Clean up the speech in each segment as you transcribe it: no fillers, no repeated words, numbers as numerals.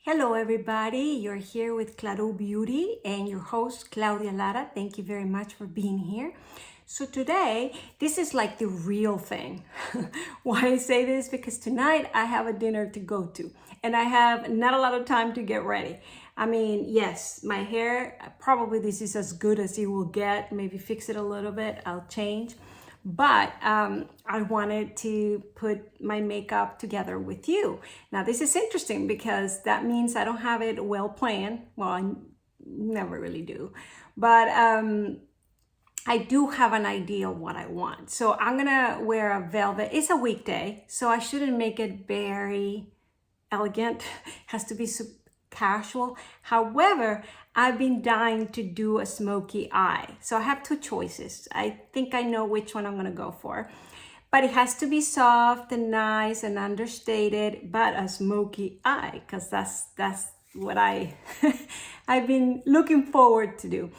Hello everybody, you're here with Claro Beauty and your host Claudia Lara. Thank you very much for being here. So today, this is like the real thing. Why I say this? Because tonight I have a dinner to go to and I have not a lot of time to get ready. I mean, yes, my hair, probably this is as good as it will get. Maybe fix it a little bit, I'll change. But I wanted to put my makeup together with you. Now this is interesting because that means I don't have it well planned. Well, I never really do, but I do have an idea of what I want. So I'm gonna wear a velvet. It's a weekday, so I shouldn't make it very elegant. It has to be casual. However, I've been dying to do a smoky eye. So I have two choices. I think I know which one I'm gonna go for. But it has to be soft and nice and understated, but a smoky eye, because that's what I've been looking forward to do.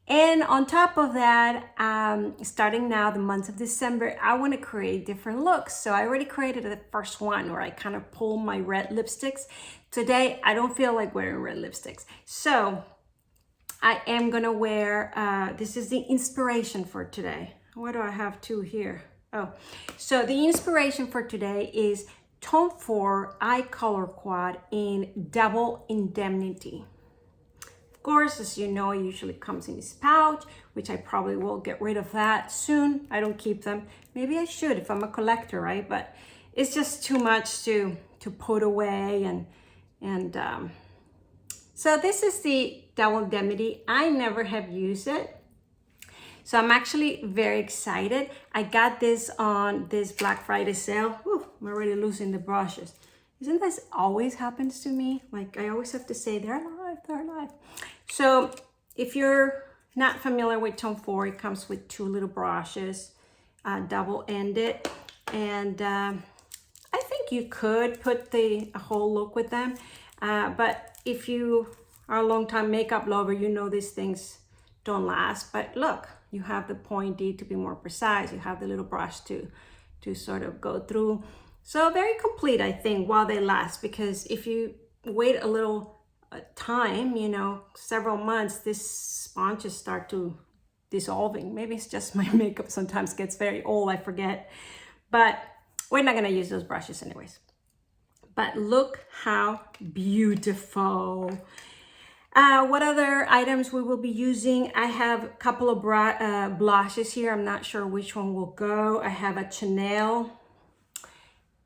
And on top of that, starting now, the month of December, I want to create different looks. So I already created the first one where I kind of pull my red lipsticks. Today, I don't feel like wearing red lipsticks. So I am going to wear, this is the inspiration for today. What do I have two here? Oh, so the inspiration for today is Tom Ford Eye Color Quad in Double Indemnity. Of course, as you know, it usually comes in this pouch, which I probably will get rid of that soon. I don't keep them. Maybe I should if I'm a collector, right? But it's just too much to put away. And so this is the Double Indemnity. I never have used it. So I'm actually very excited. I got this on this Black Friday sale. Whew, I'm already losing the brushes. Isn't this always happens to me? Like I always have to say, they're alive, they're alive. So if you're not familiar with Tom Ford, it comes with two little brushes, double-ended. And I think you could put a whole look with them. But if you are a long-time makeup lover, you know these things don't last. But look, you have the pointy to be more precise. You have the little brush to sort of go through. So very complete, I think, while they last, because if you wait a little time, you know, several months, these sponges start to dissolving. Maybe it's just my makeup sometimes gets very old, I forget. But we're not gonna use those brushes anyways. But look how beautiful. What other items we will be using? I have a couple of blushes here. I'm not sure which one will go. I have a Chanel.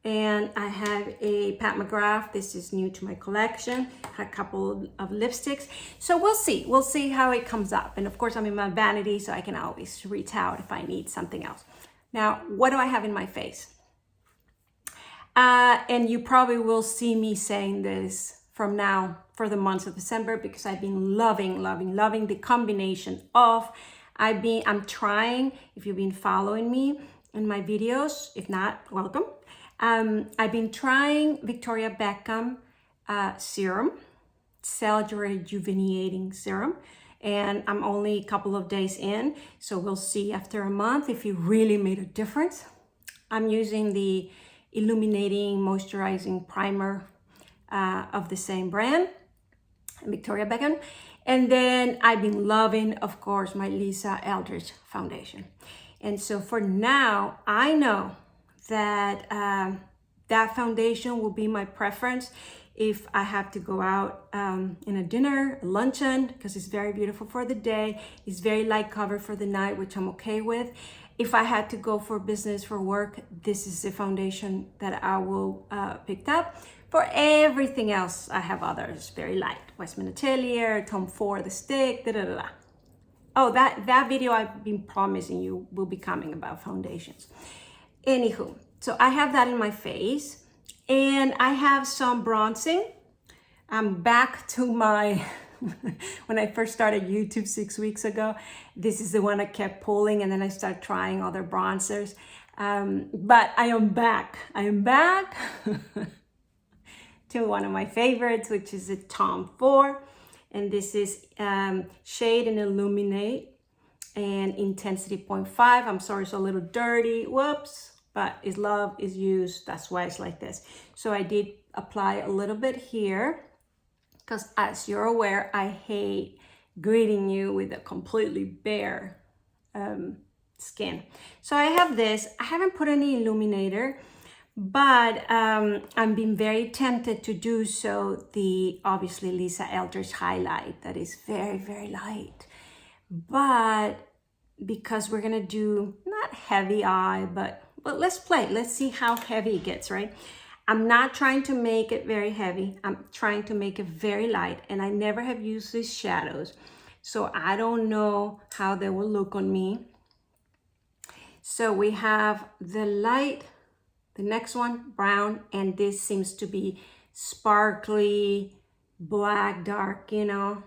And I have a Pat McGrath. This is new to my collection. A couple of lipsticks. So we'll see how it comes up. And of course, I'm in my vanity, so I can always reach out if I need something else. Now, what do I have in my face? And you probably will see me saying this from now for the months of December, because I've been loving the combination of, I'm trying, if you've been following me in my videos, if not, welcome. I've been trying Victoria Beckham Serum, Cell Rejuvenating Serum, and I'm only a couple of days in, so we'll see after a month if it really made a difference. I'm using the Illuminating Moisturizing Primer of the same brand, Victoria Beckham, and then I've been loving, of course, my Lisa Eldridge foundation. And so for now, I know that that foundation will be my preference if I have to go out in a dinner, a luncheon, because it's very beautiful for the day. It's very light cover for the night, which I'm okay with. If I had to go for business, for work, this is the foundation that I will pick up. For everything else, I have others, very light. Westman Atelier, Tom Ford, the stick, da-da-da-da. Oh, that video I've been promising you will be coming about foundations. Anywho, so I have that in my face and I have some bronzing. I'm back to my, when I first started YouTube 6 weeks ago, this is the one I kept pulling and then I started trying other bronzers. But I am back to one of my favorites, which is the Tom Ford. And this is Shade and Illuminate and Intensity 0.5. I'm sorry, it's a little dirty, whoops. But is love is used, that's why it's like this. So I did apply a little bit here because as you're aware, I hate greeting you with a completely bare skin. So I have this. I haven't put any illuminator, but I'm being very tempted to do so. The obviously Lisa Eldridge highlight that is very, very light. But because we're gonna do not heavy eye, but let's play. Let's see how heavy it gets, right? I'm not trying to make it very heavy. I'm trying to make it very light, and I never have used these shadows, so I don't know how they will look on me. So we have the light, the next one, brown, and this seems to be sparkly, black, dark, you know.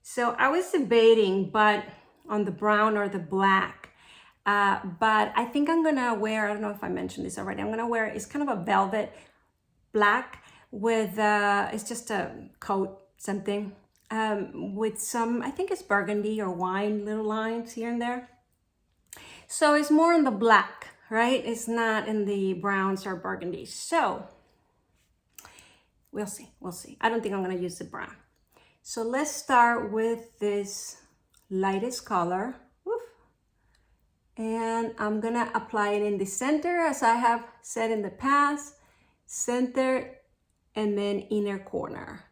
So I was debating, but on the brown or the black. But I think I'm gonna wear, I don't know if I mentioned this already, I'm gonna wear, it's kind of a velvet black with, it's just a coat, something, with some, I think it's burgundy or wine, little lines here and there. So it's more in the black, right? It's not in the browns or burgundies. So we'll see, we'll see. I don't think I'm gonna use the brown. So let's start with this lightest color. Woof. And I'm gonna apply it in the center, as I have said in the past, center and then inner corner.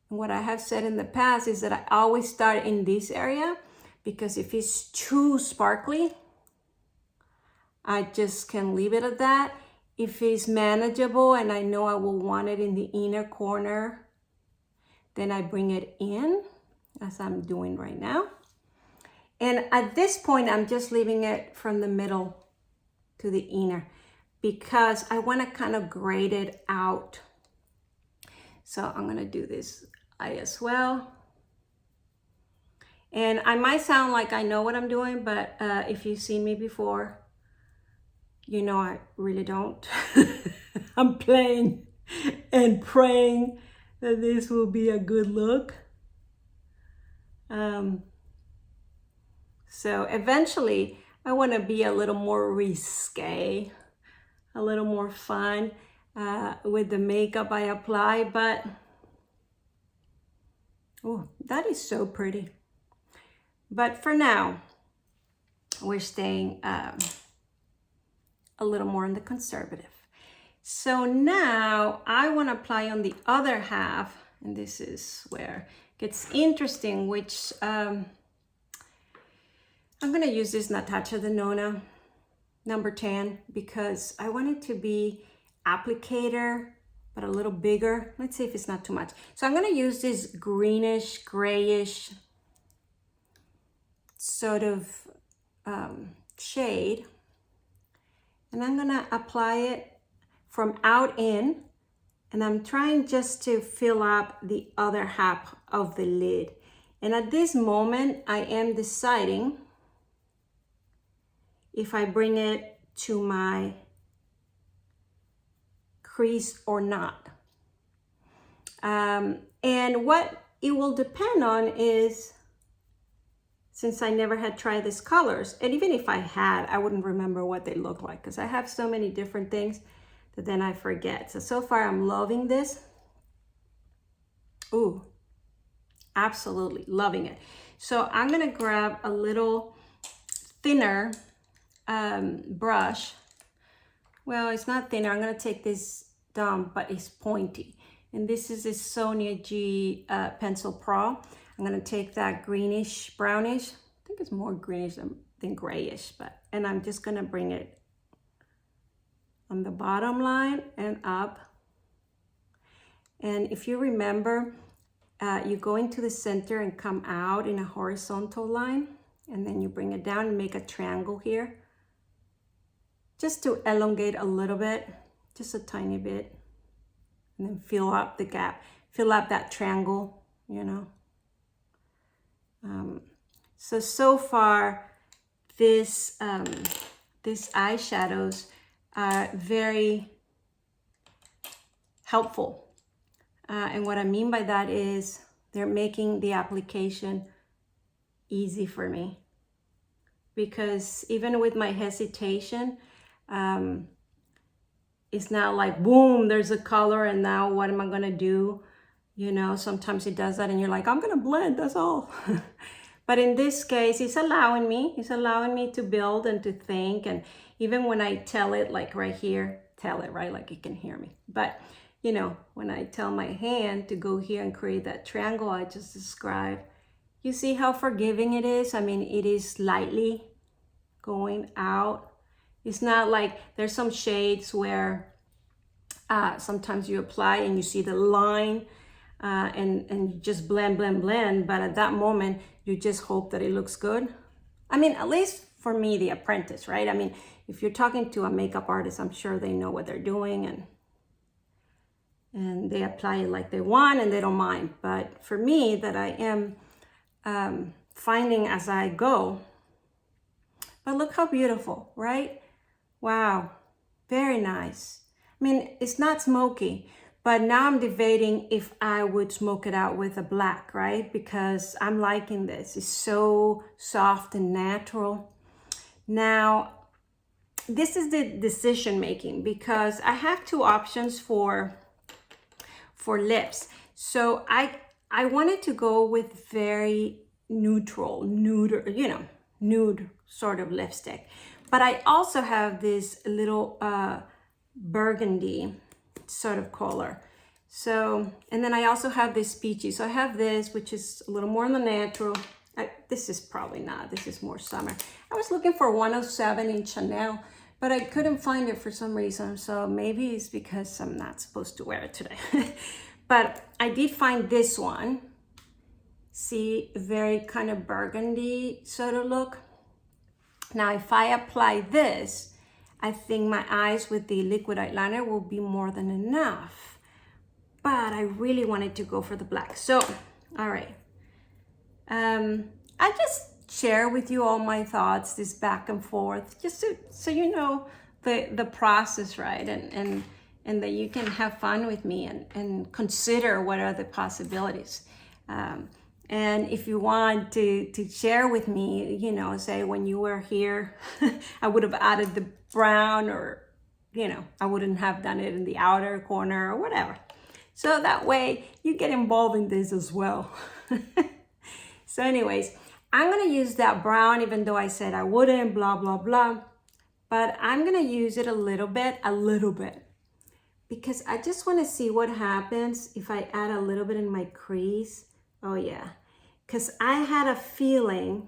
And what I have said in the past is that I always start in this area, because if it's too sparkly, I just can leave it at that. If it's manageable and I know I will want it in the inner corner, then I bring it in, as I'm doing right now. And at this point, I'm just leaving it from the middle to the inner, because I want to kind of grade it out. So I'm going to do this eye as well. And I might sound like I know what I'm doing, but if you've seen me before, you know I really don't. I'm playing and praying that this will be a good look. So eventually I want to be a little more risque, a little more fun with the makeup I apply, but oh, that is so pretty. But for now, we're staying a little more on the conservative. So now I want to apply on the other half, and this is where it gets interesting, which I'm going to use this Natasha Denona number 10, because I want it to be applicator, but a little bigger. Let's see if it's not too much. So I'm going to use this greenish, grayish sort of shade, and I'm going to apply it from out in, and I'm trying just to fill up the other half of the lid. And at this moment, I am deciding if I bring it to my crease or not. And what it will depend on is, since I never had tried these colors, and even if I had, I wouldn't remember what they look like, because I have so many different things that then I forget. So far I'm loving this. Ooh, absolutely loving it. So I'm gonna grab a little thinner brush. Well, it's not thinner. I'm gonna take this down, but it's pointy. And this is a Sonia G Pencil Pro. I'm gonna take that greenish, brownish. I think it's more greenish than grayish, and I'm just gonna bring it on the bottom line and up. And if you remember, you go into the center and come out in a horizontal line, and then you bring it down and make a triangle here, just to elongate a little bit, just a tiny bit, and then fill up the gap, fill up that triangle, you know. So far, these eyeshadows are very helpful. And what I mean by that is they're making the application easy for me. Because even with my hesitation, it's not like, boom, there's a color and now what am I gonna do? You know, sometimes it does that and you're like, I'm gonna blend, that's all. But in this case, it's allowing me to build and to think. And even when I tell it, like right here, tell it, right? Like it can hear me. But, you know, when I tell my hand to go here and create that triangle I just described, you see how forgiving it is? I mean, it is lightly going out. It's not like there's some shades where sometimes you apply and you see the line and you just blend, but at that moment you just hope that it looks good. I mean, at least for me, the apprentice, right? I mean, if you're talking to a makeup artist, I'm sure they know what they're doing and they apply it like they want and they don't mind. But for me, that I am finding as I go. But look how beautiful, right? Wow, very nice. I mean, it's not smoky, but now I'm debating if I would smoke it out with a black, right? Because I'm liking this. It's so soft and natural. Now, this is the decision making because I have two options for lips. So I wanted to go with very neutral, nude, you know, nude sort of lipstick. But I also have this little burgundy sort of color. So, and then I also have this peachy. So I have this, which is a little more on the natural. This is probably not, this is more summer. I was looking for 107 in Chanel, but I couldn't find it for some reason. So maybe it's because I'm not supposed to wear it today. But I did find this one. See, very kind of burgundy sort of look. Now, if I apply this, I think my eyes with the liquid eyeliner will be more than enough. But I really wanted to go for the black. So, all right. I just share with you all my thoughts, this back and forth, just so you know the process, right? And that you can have fun with me and consider what are the possibilities. And if you want to share with me, you know, say when you were here, I would have added the brown, or, you know, I wouldn't have done it in the outer corner or whatever. So that way you get involved in this as well. So anyways, I'm going to use that brown, even though I said I wouldn't, blah, blah, blah. But I'm going to use it a little bit, because I just want to see what happens if I add a little bit in my crease. Oh yeah, because I had a feeling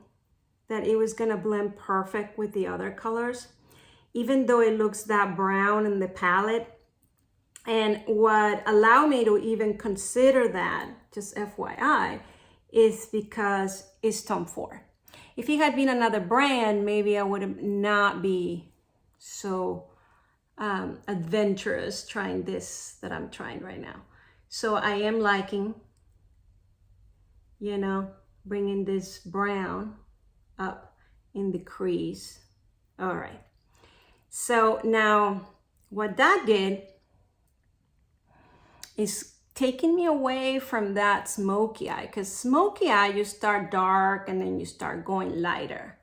that it was gonna blend perfect with the other colors, even though it looks that brown in the palette. And what allowed me to even consider that, just FYI, is because it's Tom Ford. If it had been another brand, maybe I would not be so adventurous trying this that I'm trying right now. So I am liking, you know, bringing this brown up in the crease. All right. So now what that did is taking me away from that smoky eye, because smoky eye, you start dark and then you start going lighter.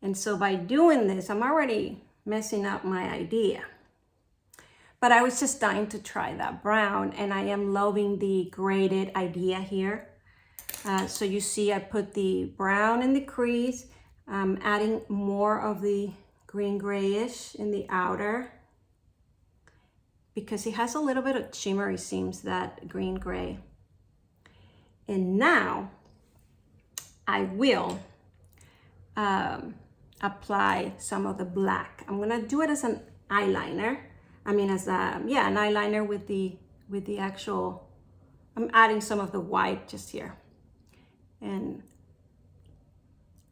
And so by doing this, I'm already messing up my idea. But I was just dying to try that brown, and I am loving the graded idea here. So you see I put the brown in the crease, adding more of the green grayish in the outer, because it has a little bit of shimmery seams, that green gray. And now I will apply some of the black. I'm gonna do it as an eyeliner. I mean, as a, yeah, an eyeliner with the actual, I'm adding some of the white just here and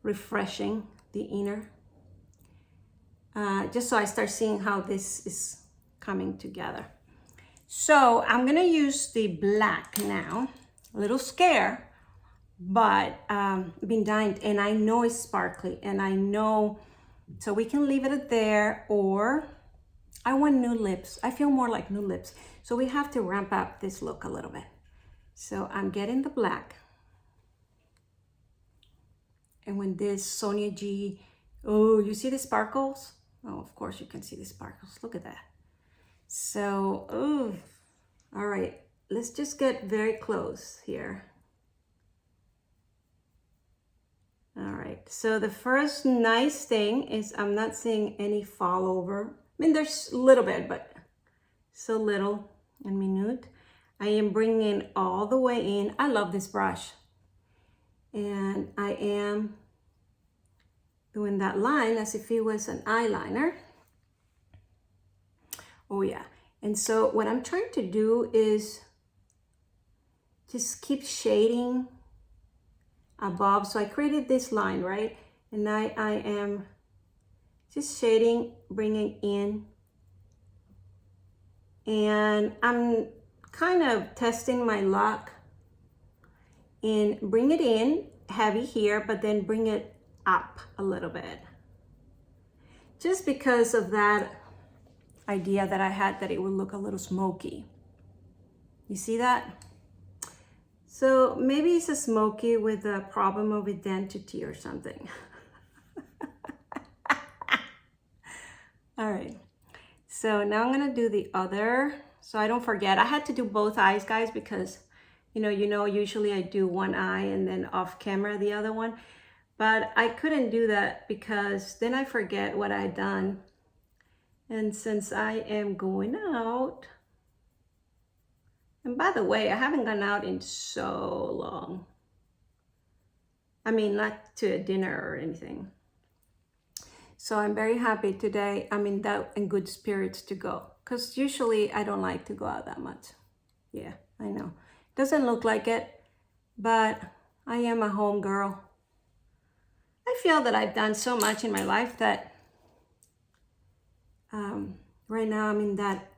refreshing the inner, just so I start seeing how this is coming together. So I'm gonna use the black now, a little scared, but been dying, and I know it's sparkly, and I know, so we can leave it at there, or I want new lips. I feel more like new lips. So we have to ramp up this look a little bit. So I'm getting the black. And when this Sonia G, oh, you see the sparkles? Oh, of course you can see the sparkles. Look at that. So, oh, all right. let's just get very close here. All right, so the first nice thing is I'm not seeing any fall over. I mean, there's a little bit, but so little and minute. I am bringing it all the way in. I love this brush. And I am doing that line as if it was an eyeliner. Oh yeah. And so what I'm trying to do is just keep shading above. So I created this line, right? And I am just shading, bringing in. And I'm kind of testing my luck and bring it in heavy here, but then bring it up a little bit. Just because of that idea that I had that it would look a little smoky. You see that? So maybe it's a smoky with a problem of identity or something. All right, so now I'm gonna do the other. So I don't forget, I had to do both eyes, guys, because you know, usually I do one eye and then off camera the other one. But I couldn't do that because then I forget what I'd done. And since I am going out, and by the way, I haven't gone out in so long. I mean, not to a dinner or anything. So I'm very happy today. I'm in good spirits to go. Because usually I don't like to go out that much. Yeah, I know. Doesn't look like it, but I am a home girl. I feel that I've done so much in my life that right now I'm in that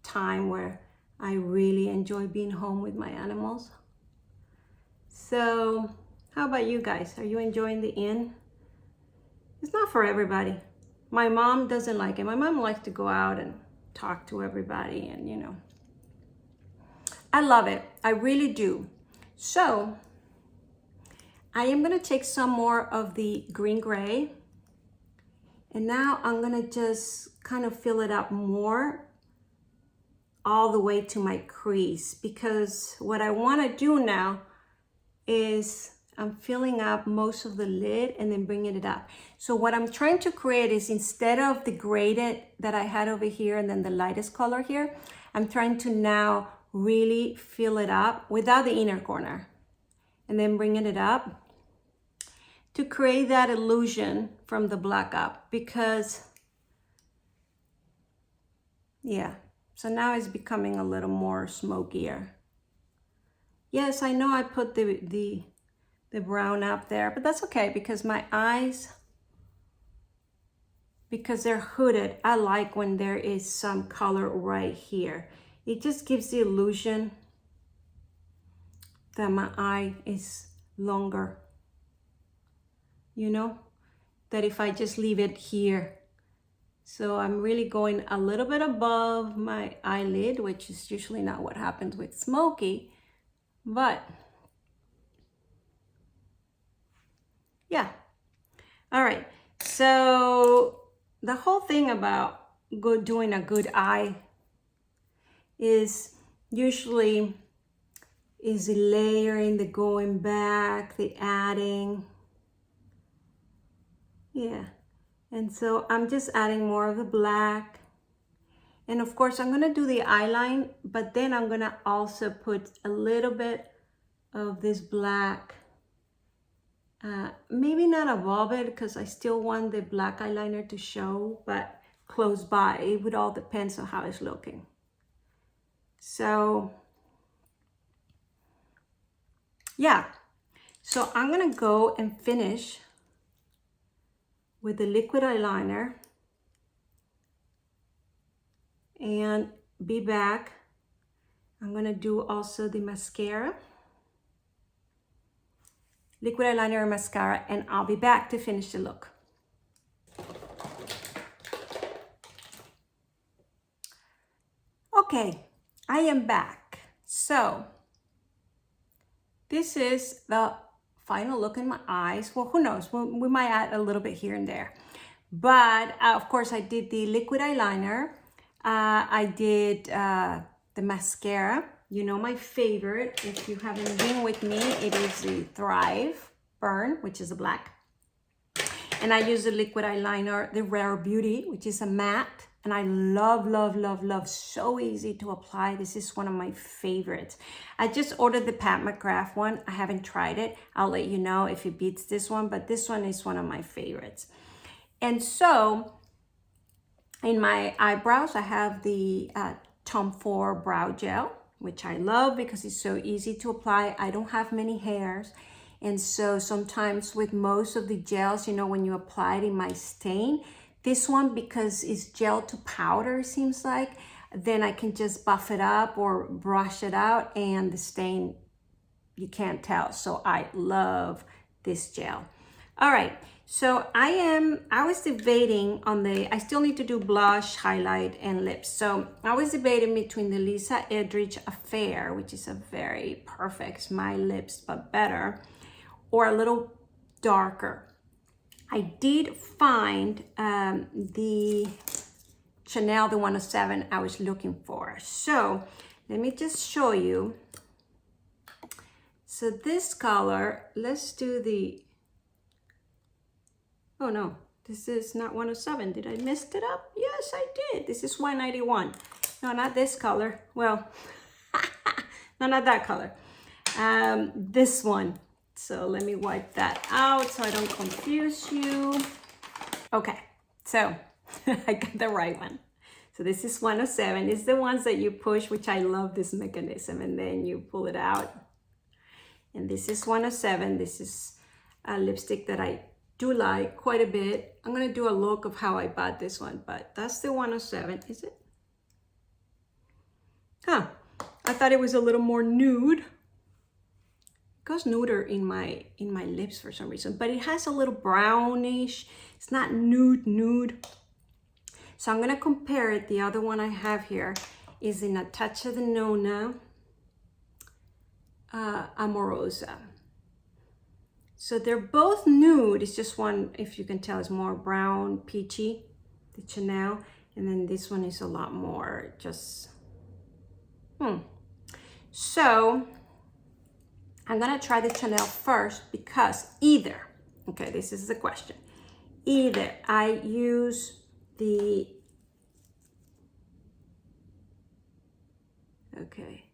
time where I really enjoy being home with my animals. So how about you guys? Are you enjoying the inn? It's not for everybody. My mom doesn't like it. My mom likes to go out and talk to everybody and, you know. I love it. I really do. So I am going to take some more of the green gray. And now I'm going to just kind of fill it up more all the way to my crease. Because what I want to do now is I'm filling up most of the lid and then bringing it up. So what I'm trying to create is, instead of the graded that I had over here and then the lightest color here, I'm trying to now really fill it up without the inner corner and then bringing it up to create that illusion from the black up. Because yeah, so now it's becoming a little more smokier. Yes, I know I put the brown up there, but that's okay because my eyes, because they're hooded, I like when there is some color right here. It just gives the illusion that my eye is longer. You know, that if I just leave it here. So I'm really going a little bit above my eyelid, which is usually not what happens with smoky, but yeah. All right, so the whole thing about doing a good eye is usually is the layering, the going back, the adding. Yeah, and so I'm just adding more of the black. And of course I'm gonna do the eyeline, but then I'm gonna also put a little bit of this black, maybe not above it because I still want the black eyeliner to show, but close by. It would all depend on how it's looking. So yeah, so I'm gonna go and finish with the liquid eyeliner and be back. I'm gonna do also the mascara, liquid eyeliner and mascara, and I'll be back to finish the look. Okay, I am back. So this is the final look in my eyes. Well, who knows? We might add a little bit here and there. But of course, I did the liquid eyeliner. I did the mascara, You know my favorite, if you haven't been with me, it is the Thrive Burn, which is a black. And I use the liquid eyeliner, the Rare Beauty, which is a matte. And I love, love, love, love. So easy to apply. This is one of my favorites. I just ordered the Pat McGrath one. I haven't tried it. I'll let you know if it beats this one, but this one is one of my favorites. And so in my eyebrows, I have the Tom Ford Brow Gel, which I love because it's so easy to apply. I don't have many hairs. And so sometimes with most of the gels, you know, when you apply it, it might stain. This one, because it's gel to powder, it seems like, then I can just buff it up or brush it out and the stain, you can't tell. So I love this gel. All right, so I was debating on I still need to do blush, highlight, and lips. So I was debating between the Lisa Eldridge Affair, which is a very perfect my lips, but better, or a little darker. I did find the Chanel, the 107 I was looking for. So let me just show you. So this color, let's do the, oh no, this is not 107. Did I mess it up? Yes, I did. This is 191. No, not this color. Well, no, not that color. This one. So let me wipe that out so I don't confuse you. Okay, so I got the right one. So this is 107. It's the ones that you push, which I love this mechanism, and then you pull it out. And this is 107. This is a lipstick that I do like quite a bit. I'm gonna do a look of how I bought this one, but that's the 107, is it? Huh, I thought it was a little more nude. It goes nuder in my lips for some reason, but it has a little brownish. It's not nude. So I'm gonna compare it. The other one I have here is in Natasha Denona Amorosa. So they're both nude. It's just one, if you can tell, is more brown, peachy, the Chanel, and then this one is a lot more just. So I'm gonna try the Chanel first because either, okay, this is the question. Either I use the, okay,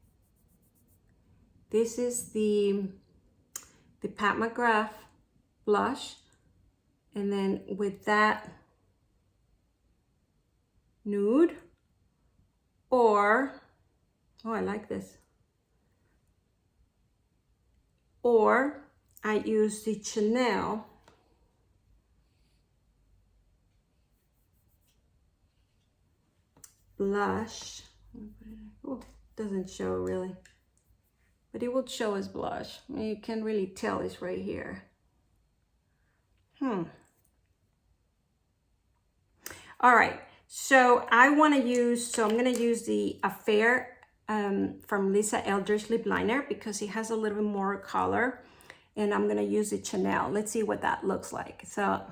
this is the Pat McGrath blush, and then with that nude, or, oh, I like this. Or I use the Chanel blush. Oh, doesn't show really, but it will show as blush. You can really tell it's right here. All right, so I want to use, so I'm going to use the Affair from Lisa Eldridge lip liner because it has a little bit more color, and I'm going to use the Chanel. Let's see what that looks like. So,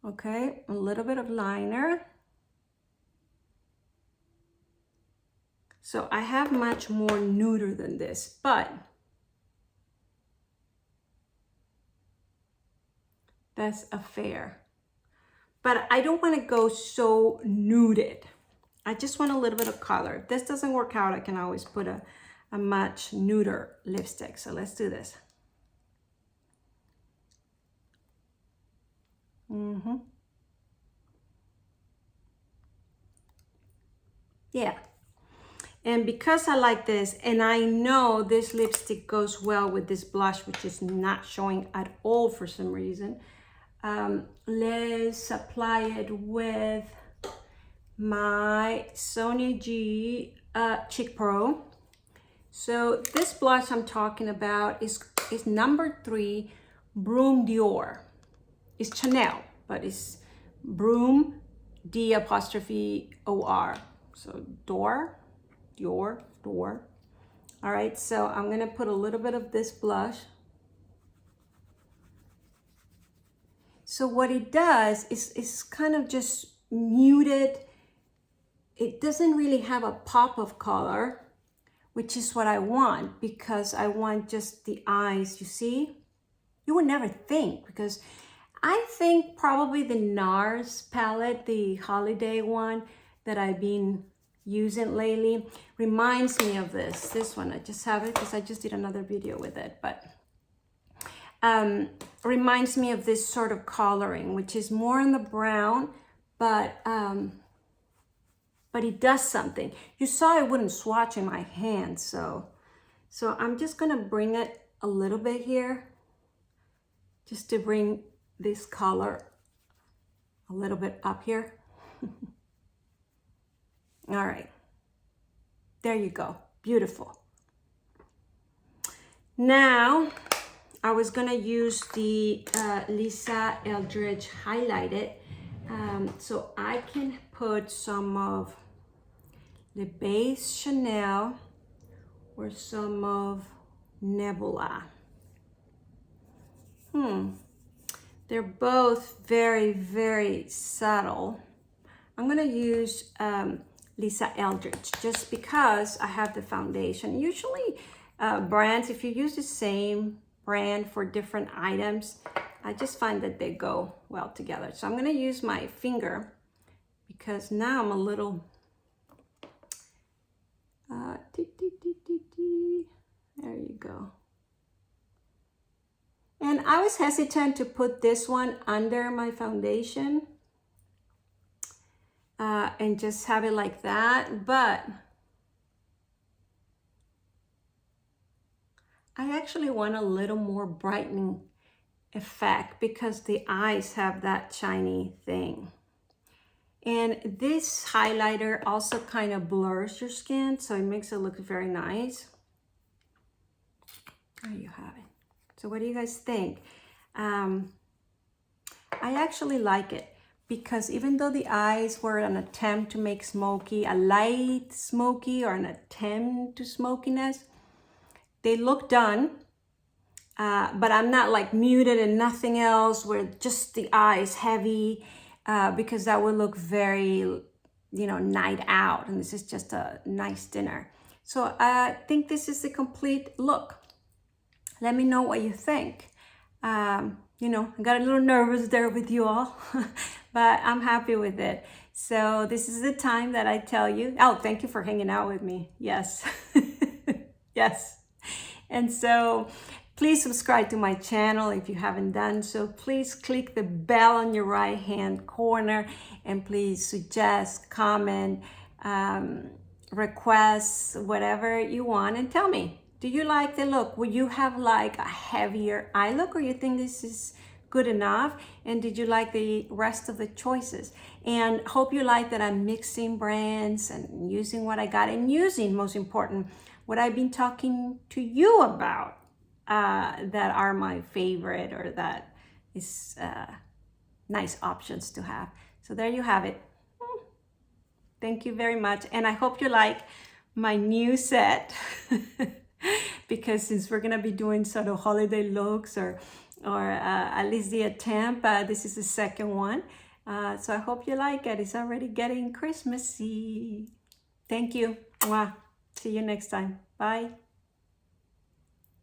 okay, a little bit of liner. So I have much more nuder than this, but that's Affair. But I don't want to go so nuded. I just want a little bit of color. If this doesn't work out, I can always put a much nuder lipstick. So let's do this. Yeah. And because I like this, and I know this lipstick goes well with this blush, which is not showing at all for some reason, let's apply it with my Sonia G Cheek Pro. So this blush I'm talking about is number 3, Brune Dior. It's Chanel, but it's Brune D''OR. So Dior. All right, so I'm gonna put a little bit of this blush. So what it does is kind of just muted. it doesn't really have a pop of color, which is what I want, because I want just the eyes, you see? You would never think, because I think probably the NARS palette, the holiday one that I've been using lately, reminds me of this one. I just have it because I just did another video with it, but reminds me of this sort of coloring, which is more in the brown, but it does something. You saw I wouldn't swatch in my hand, so I'm just gonna bring it a little bit here, just to bring this color a little bit up here. All right, there you go, beautiful. Now, I was gonna use the Lisa Eldridge highlighted, so I can put some of the base Chanel or some of Nebula. They're both very, very subtle. I'm gonna use Lisa Eldridge just because I have the foundation. Usually brands, if you use the same brand for different items, I just find that they go well together. So I'm gonna use my finger because now I'm a little, there you go. And I was hesitant to put this one under my foundation and just have it like that, but I actually want a little more brightening effect because the eyes have that shiny thing. And this highlighter also kind of blurs your skin, so it makes it look very nice. There you have it. So what do you guys think? I actually like it because even though the eyes were an attempt to make smoky, a light smoky or an attempt to smokiness, they look done, but I'm not like muted and nothing else where just the eyes heavy, because that would look very, you know, night out, and this is just a nice dinner. So I think this is the complete look. Let me know what you think. You know, I got a little nervous there with you all, but I'm happy with it. So this is the time that I tell you, oh, thank you for hanging out with me. Yes, yes. And so please subscribe to my channel if you haven't done so. Please click the bell on your right hand corner, and please suggest, comment, request, whatever you want, and tell me. Do you like the look? Would you have like a heavier eye look, or you think this is good enough? And did you like the rest of the choices? And hope you like that I'm mixing brands and using what I got, and using, most important, what I've been talking to you about that are my favorite, or that is nice options to have. So there you have it. Thank you very much. And I hope you like my new set. Because since we're gonna be doing sort of holiday looks, or at least the attempt, this is the second one. So I hope you like it. It's already getting Christmassy. Thank you. Mwah. See you next time. Bye.